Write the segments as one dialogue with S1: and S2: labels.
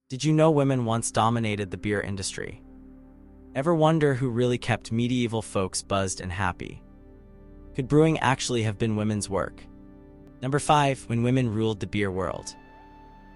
S1: Did you know women once dominated the beer industry? Ever wonder who really kept medieval folks buzzed and happy? Could brewing actually have been women's work? Number 5. When women ruled the beer world.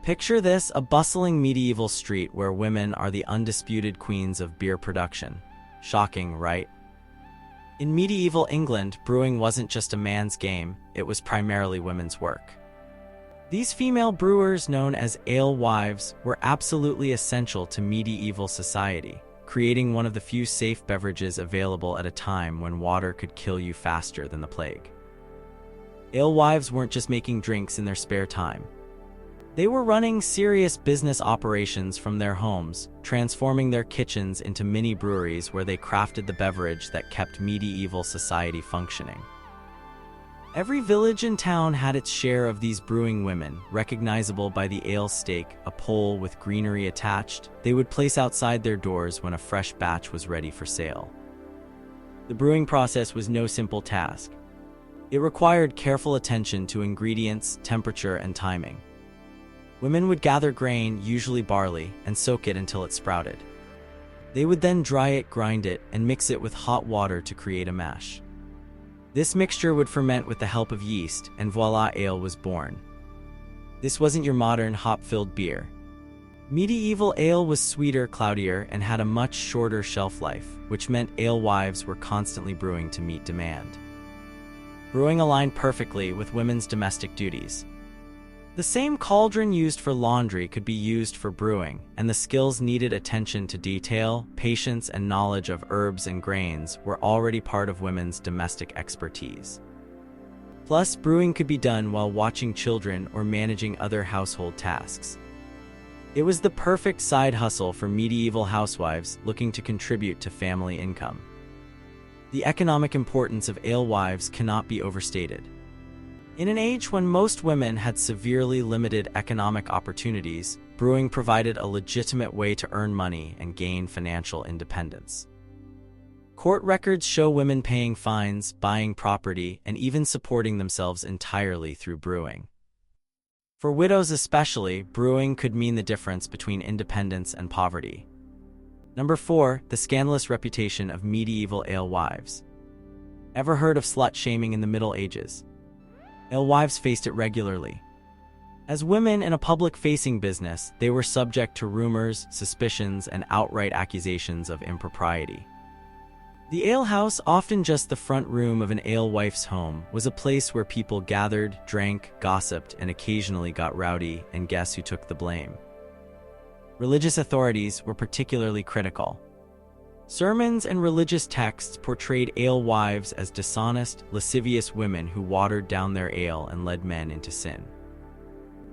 S1: Picture this, a bustling medieval street where women are the undisputed queens of beer production. Shocking, right? In medieval England, brewing wasn't just a man's game, it was primarily women's work. These female brewers, known as alewives, were absolutely essential to medieval society, creating one of the few safe beverages available at a time when water could kill you faster than the plague. Alewives weren't just making drinks in their spare time. They were running serious business operations from their homes, transforming their kitchens into mini breweries where they crafted the beverage that kept medieval society functioning. Every village and town had its share of these brewing women, recognizable by the ale stake, a pole with greenery attached, they would place outside their doors when a fresh batch was ready for sale. The brewing process was no simple task. It required careful attention to ingredients, temperature, and timing. Women would gather grain, usually barley, and soak it until it sprouted. They would then dry it, grind it, and mix it with hot water to create a mash. This mixture would ferment with the help of yeast, and voila, ale was born. This wasn't your modern hop-filled beer. Medieval ale was sweeter, cloudier, and had a much shorter shelf life, which meant alewives were constantly brewing to meet demand. Brewing aligned perfectly with women's domestic duties. The same cauldron used for laundry could be used for brewing, and the skills needed, attention to detail, patience, and knowledge of herbs and grains, were already part of women's domestic expertise. Plus, brewing could be done while watching children or managing other household tasks. It was the perfect side hustle for medieval housewives looking to contribute to family income. The economic importance of alewives cannot be overstated. In an age when most women had severely limited economic opportunities, brewing provided a legitimate way to earn money and gain financial independence. Court records show women paying fines, buying property, and even supporting themselves entirely through brewing. For widows especially, brewing could mean the difference between independence and poverty. Number 4. The scandalous reputation of medieval alewives. Ever heard of slut-shaming in the Middle Ages? Alewives faced it regularly. As women in a public-facing business, they were subject to rumors, suspicions, and outright accusations of impropriety. The alehouse, often just the front room of an alewife's home, was a place where people gathered, drank, gossiped, and occasionally got rowdy, and guess who took the blame? Religious authorities were particularly critical. Sermons and religious texts portrayed alewives as dishonest, lascivious women who watered down their ale and led men into sin.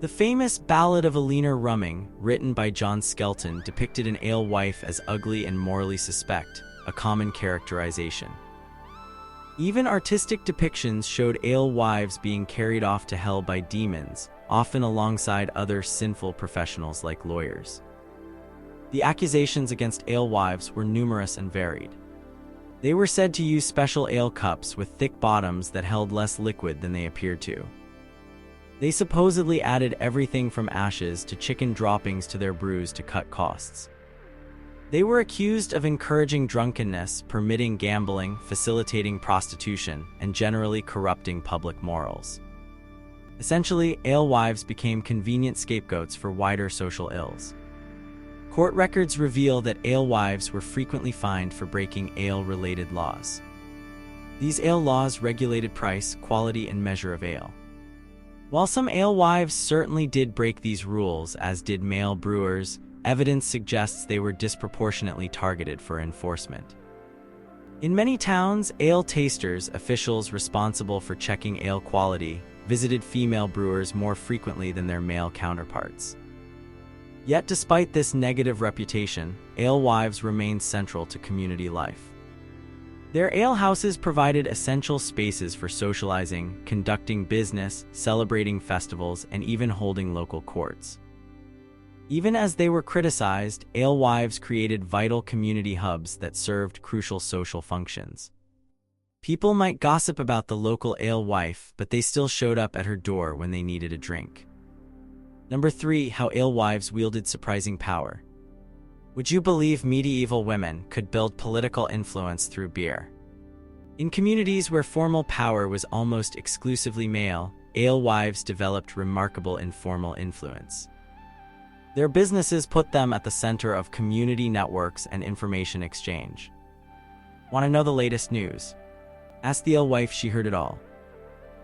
S1: The famous Ballad of a Leaner Rumming, written by John Skelton, depicted an alewife as ugly and morally suspect, a common characterization. Even artistic depictions showed alewives being carried off to hell by demons, often alongside other sinful professionals like lawyers. The accusations against alewives were numerous and varied. They were said to use special ale cups with thick bottoms that held less liquid than they appeared to. They supposedly added everything from ashes to chicken droppings to their brews to cut costs. They were accused of encouraging drunkenness, permitting gambling, facilitating prostitution, and generally corrupting public morals. Essentially, alewives became convenient scapegoats for wider social ills. Court records reveal that alewives were frequently fined for breaking ale-related laws. These ale laws regulated price, quality, and measure of ale. While some alewives certainly did break these rules, as did male brewers, evidence suggests they were disproportionately targeted for enforcement. In many towns, ale tasters, officials responsible for checking ale quality, visited female brewers more frequently than their male counterparts. Yet despite this negative reputation, alewives remained central to community life. Their alehouses provided essential spaces for socializing, conducting business, celebrating festivals, and even holding local courts. Even as they were criticized, alewives created vital community hubs that served crucial social functions. People might gossip about the local alewife, but they still showed up at her door when they needed a drink. Number 3. How alewives wielded surprising power. Would you believe medieval women could build political influence through beer? In communities where formal power was almost exclusively male, alewives developed remarkable informal influence. Their businesses put them at the center of community networks and information exchange. Want to know the latest news? Ask the alewife, she heard it all.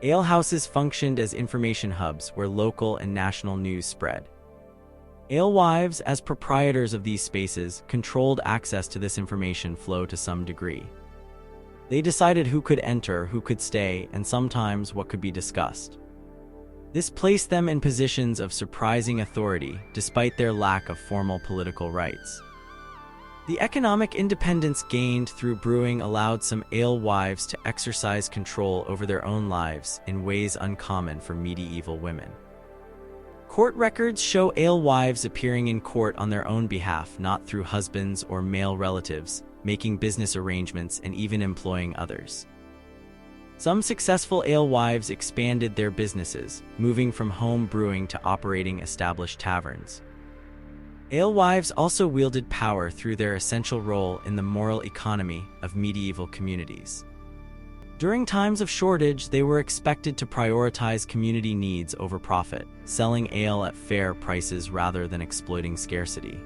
S1: Alehouses functioned as information hubs where local and national news spread. Alewives, as proprietors of these spaces, controlled access to this information flow to some degree. They decided who could enter, who could stay, and sometimes what could be discussed. This placed them in positions of surprising authority, despite their lack of formal political rights. The economic independence gained through brewing allowed some alewives to exercise control over their own lives in ways uncommon for medieval women. Court records show alewives appearing in court on their own behalf, not through husbands or male relatives, making business arrangements and even employing others. Some successful alewives expanded their businesses, moving from home brewing to operating established taverns. Alewives also wielded power through their essential role in the moral economy of medieval communities. During times of shortage, they were expected to prioritize community needs over profit, selling ale at fair prices rather than exploiting scarcity.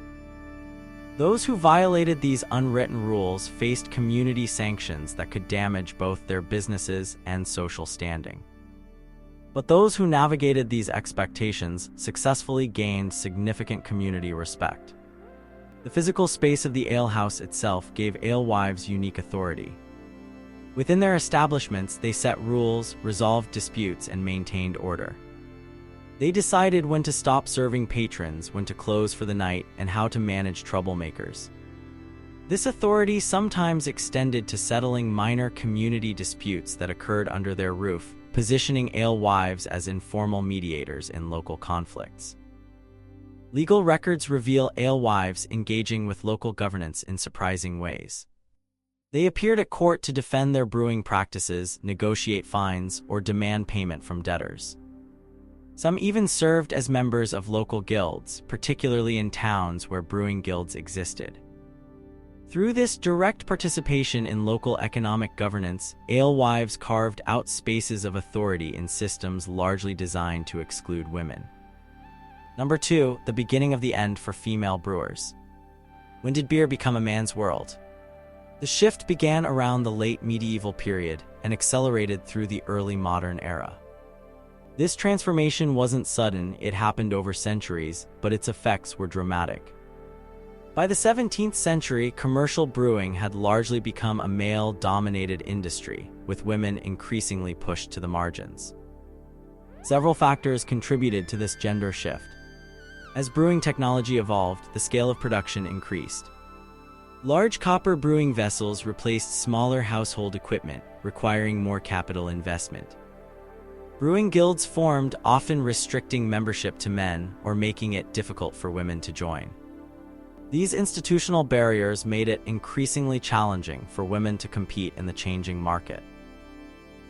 S1: Those who violated these unwritten rules faced community sanctions that could damage both their businesses and social standing. But those who navigated these expectations successfully gained significant community respect. The physical space of the alehouse itself gave alewives unique authority. Within their establishments, they set rules, resolved disputes, and maintained order. They decided when to stop serving patrons, when to close for the night, and how to manage troublemakers. This authority sometimes extended to settling minor community disputes that occurred under their roof, positioning alewives as informal mediators in local conflicts. Legal records reveal alewives engaging with local governance in surprising ways. They appeared at court to defend their brewing practices, negotiate fines, or demand payment from debtors. Some even served as members of local guilds, particularly in towns where brewing guilds existed. Through this direct participation in local economic governance, alewives carved out spaces of authority in systems largely designed to exclude women. Number 2, the beginning of the end for female brewers. When did beer become a man's world? The shift began around the late medieval period and accelerated through the early modern era. This transformation wasn't sudden, it happened over centuries, but its effects were dramatic. By the 17th century, commercial brewing had largely become a male-dominated industry, with women increasingly pushed to the margins. Several factors contributed to this gender shift. As brewing technology evolved, the scale of production increased. Large copper brewing vessels replaced smaller household equipment, requiring more capital investment. Brewing guilds formed, often restricting membership to men or making it difficult for women to join. These institutional barriers made it increasingly challenging for women to compete in the changing market.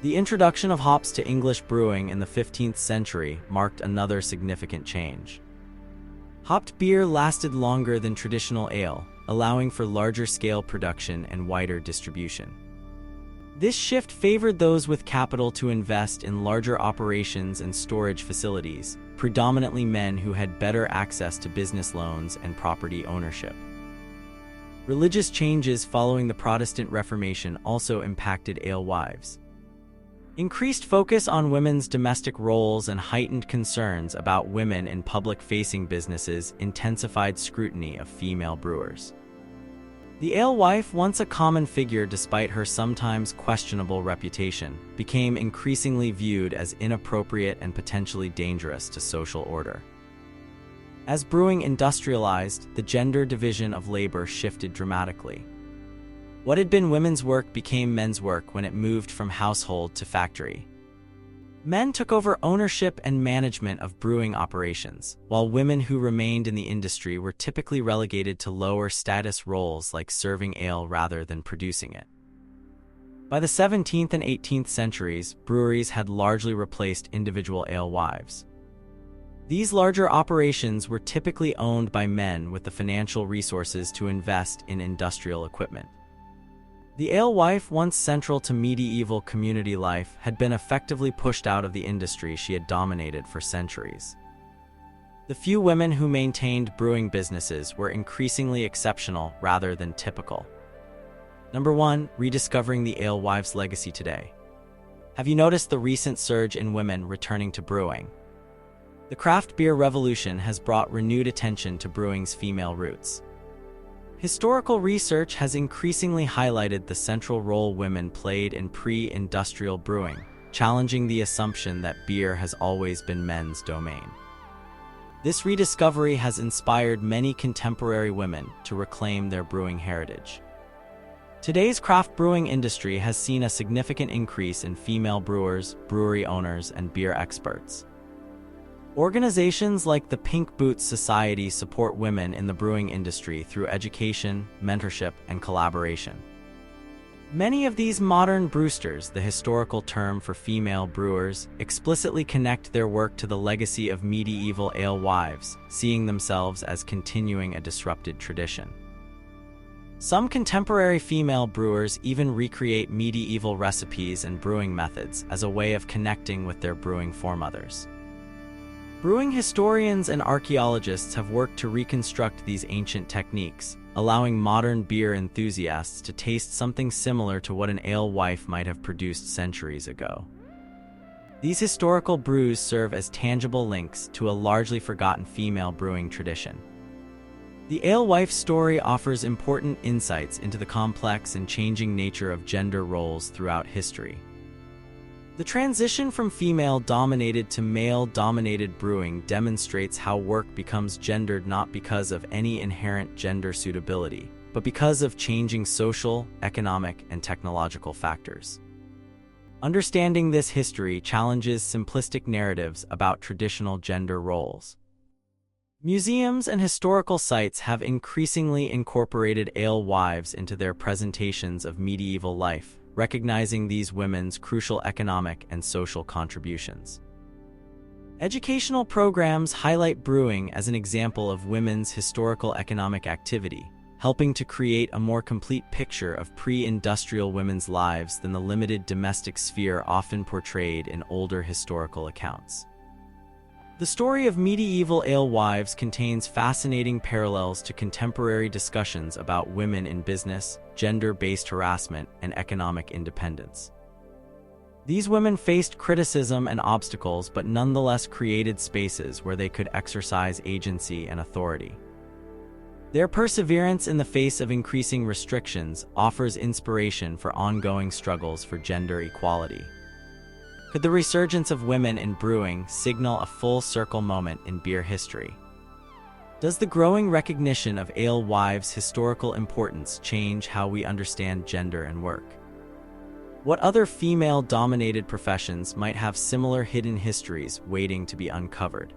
S1: The introduction of hops to English brewing in the 15th century marked another significant change. Hopped beer lasted longer than traditional ale, allowing for larger-scale production and wider distribution. This shift favored those with capital to invest in larger operations and storage facilities, predominantly men who had better access to business loans and property ownership. Religious changes following the Protestant Reformation also impacted alewives. Increased focus on women's domestic roles and heightened concerns about women in public-facing businesses intensified scrutiny of female brewers. The alewife, once a common figure despite her sometimes questionable reputation, became increasingly viewed as inappropriate and potentially dangerous to social order. As brewing industrialized, the gender division of labor shifted dramatically. What had been women's work became men's work when it moved from household to factory. Men took over ownership and management of brewing operations, while women who remained in the industry were typically relegated to lower status roles like serving ale rather than producing it. By the 17th and 18th centuries, breweries had largely replaced individual alewives. These larger operations were typically owned by men with the financial resources to invest in industrial equipment. The alewife, once central to medieval community life, had been effectively pushed out of the industry she had dominated for centuries. The few women who maintained brewing businesses were increasingly exceptional rather than typical. Number 1. Rediscovering the alewife's legacy today. Have you noticed the recent surge in women returning to brewing? The craft beer revolution has brought renewed attention to brewing's female roots. Historical research has increasingly highlighted the central role women played in pre-industrial brewing, challenging the assumption that beer has always been men's domain. This rediscovery has inspired many contemporary women to reclaim their brewing heritage. Today's craft brewing industry has seen a significant increase in female brewers, brewery owners, and beer experts. Organizations like the Pink Boots Society support women in the brewing industry through education, mentorship, and collaboration. Many of these modern brewsters, the historical term for female brewers, explicitly connect their work to the legacy of medieval alewives, seeing themselves as continuing a disrupted tradition. Some contemporary female brewers even recreate medieval recipes and brewing methods as a way of connecting with their brewing foremothers. Brewing historians and archaeologists have worked to reconstruct these ancient techniques, allowing modern beer enthusiasts to taste something similar to what an alewife might have produced centuries ago. These historical brews serve as tangible links to a largely forgotten female brewing tradition. The alewife story offers important insights into the complex and changing nature of gender roles throughout history. The transition from female-dominated to male-dominated brewing demonstrates how work becomes gendered not because of any inherent gender suitability, but because of changing social, economic, and technological factors. Understanding this history challenges simplistic narratives about traditional gender roles. Museums and historical sites have increasingly incorporated alewives into their presentations of medieval life, recognizing these women's crucial economic and social contributions. Educational programs highlight brewing as an example of women's historical economic activity, helping to create a more complete picture of pre-industrial women's lives than the limited domestic sphere often portrayed in older historical accounts. The story of medieval alewives contains fascinating parallels to contemporary discussions about women in business, gender-based harassment, and economic independence. These women faced criticism and obstacles but nonetheless created spaces where they could exercise agency and authority. Their perseverance in the face of increasing restrictions offers inspiration for ongoing struggles for gender equality. Could the resurgence of women in brewing signal a full-circle moment in beer history? Does the growing recognition of alewives' historical importance change how we understand gender and work? What other female-dominated professions might have similar hidden histories waiting to be uncovered?